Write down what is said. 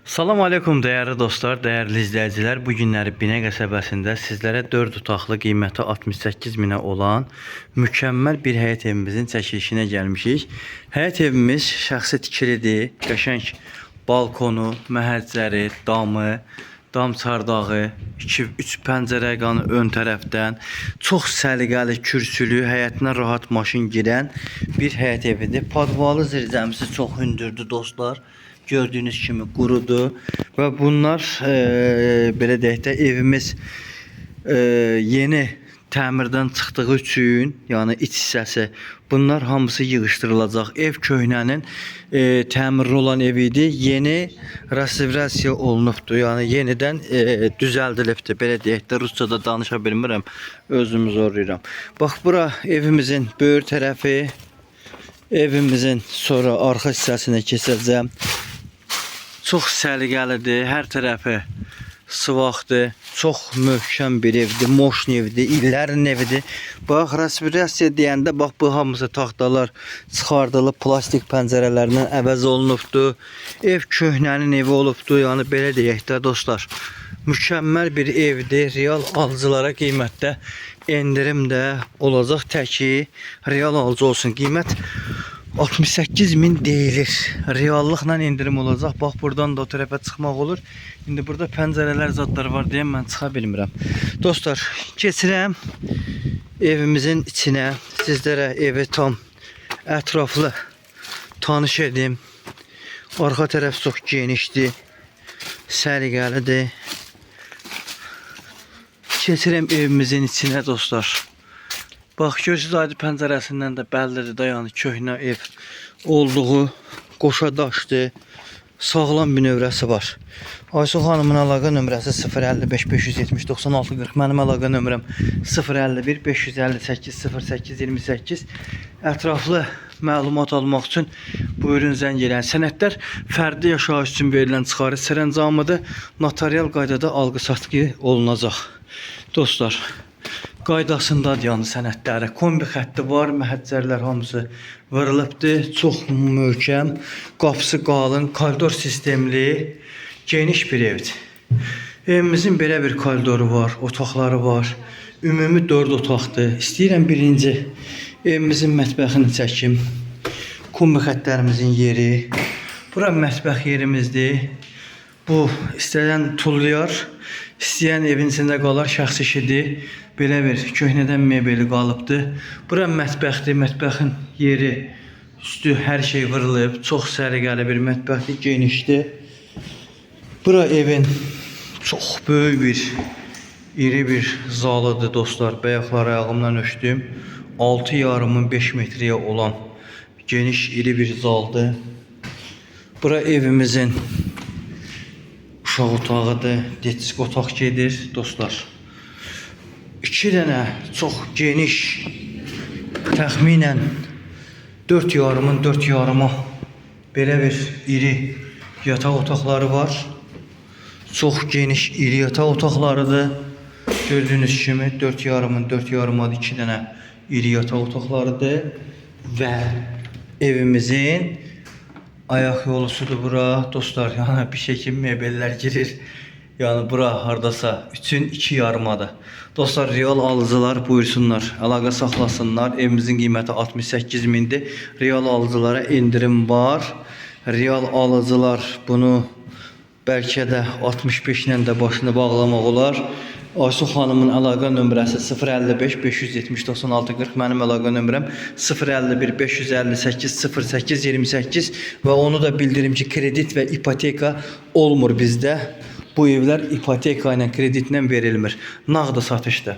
Salam aleykum değerli dostlar, değerli izləyicilər. Bu günləri Binə qəsəbəsində sizlərə 4 otaqlı qiyməti 68 minə olan mükəmməl bir həyət evimizin çəkilişinə gəlmişik. Həyət evimiz şəxsi tikilidir. Qəşəng balkonu, məhəccəri, damı, dam çardağı, 2-3 pəncərə qanı ön tərəfdən çox səliqəli, kürsülü, həyətinə rahat maşın girən bir həyət evidir. Padvalı zirzəmisi çox hündürdür dostlar. Gördüğünüz kimi qurudu və bunlar belə deyək də evimiz yeni təmirdən çıxdığı üçün, yəni iç hissəsi, bunlar hamısı yığışdırılacaq. Ev köhnənin təmirli olan evi idi. Yeni restavrasiya olunubdu. Yəni yenidən düzəldilibdi. Belə deyək də, ruscada danışa bilmirəm. Özümü zorlayıram. Bax bura evimizin böyür tərəfi. Evimizin sonra arxa hissəsinə keçəcəm. Çox səliqəlidir, hər tərəfi sıvaqdır, çox möhkəm bir evdir, moşn evdir, illərin evidir. Bax, restavrasiya deyəndə, bax bu hamısı taxtalar çıxardılıb, plastik pəncərələrdən əvəz olunubdu. Ev köhnənin evi olubdu, yəni belə deyək də dostlar. Mükəmməl bir evdir, real alıcılara qiymətdə endirim də olacaq, təki real alıcı olsun. Qiymət 68 min deyilir. Reallıqla indirim olacaq. Bax buradan da o tərəfə çıxmaq olur. İndi burada pəncərələr zadlar var deyə mən çıxa bilmirəm. Dostlar, keçirəm evimizin içinə. Sizlərə evi tam ətraflı tanış edim. Arxa tərəf çox genişdir, səliqəlidir. Keçirəm evimizin içinə dostlar. Bax, gözünüz aydın pəncərəsindən də bəllidir də, yəni köhnə ev olduğu, qoşa daşdır, sağlam bir nömrəsi var. Aysu xanımın əlaqə nömrəsi 055 570 96 40, mənim əlaqə nömrəm 051 558 08 28. Ətraflı məlumat almaq üçün buyurun zəng eləyin. Sənədlər fərdi yaşayış üçün verilən çıxarış sərəncamıdır. Notarial qaydada alqı-satqı olunacaq. Dostlar, qaydasındadır yəni sənədləri. Kombi xətti var, məhəccərlər hamısı vırılıbdır. Çox möhkəm, qapısı qalın, koridor sistemli, geniş bir evdir. Evimizin belə bir koridoru var, otaqları var. Ümumi 4 otaqdır. İstəyirəm birinci evimizin mətbəxini çəkim. Kombi xəttlərimizin yeri. Bura mətbəx yerimizdir. Bu istəyən tullayar, istəyən evin içində qalar, şəxsi işidir. Belə bir köhnədən mebeli qalıbdır. Bura mətbəxdir, mətbəxin yeri, üstü hər şey vırılıb. Çox səliqəli bir mətbəxdir, genişdir. Bura evin çox böyük bir, iri bir zalıdır dostlar. Bayaqlar ayağımdan ölçdüm. 6,5 5 metrəyə olan geniş, iri bir zaldır. Bura evimizin uşaq otağıdır, detisk otaq gedir dostlar. 2 dənə çox geniş, təxminən 4,5-ın 4,5 belə bir iri yataq otaqları var. Çox geniş, iri yataq otaqlarıdır. Gördüyünüz kimi 4,5-ın 4,5-adır, 2 dənə iri yataq otaqlarıdır. Və evimizin ayaq yolusudur bura dostlar. Yəni bir şey kimi mebellər girir. Yəni bura hardasa 3-ün 2,5-adır. Dostlar, real alıcılar buyursunlar, əlaqə saxlasınlar. Evimizin qiyməti 68 mindir. Real alıcılara indirim var. Real alıcılar bunu bəlkə də 65 ilə də başını bağlamaq olar. Aysu xanımın əlaqə nömrəsi 055 570 96 40, mənim əlaqə nömrəm 051 558 08 28 və onu da bildirim ki, kredit və ipoteka olmur bizdə. Bu evlər ipoteka ilə, kreditlə verilmir. Nağdı satışdır.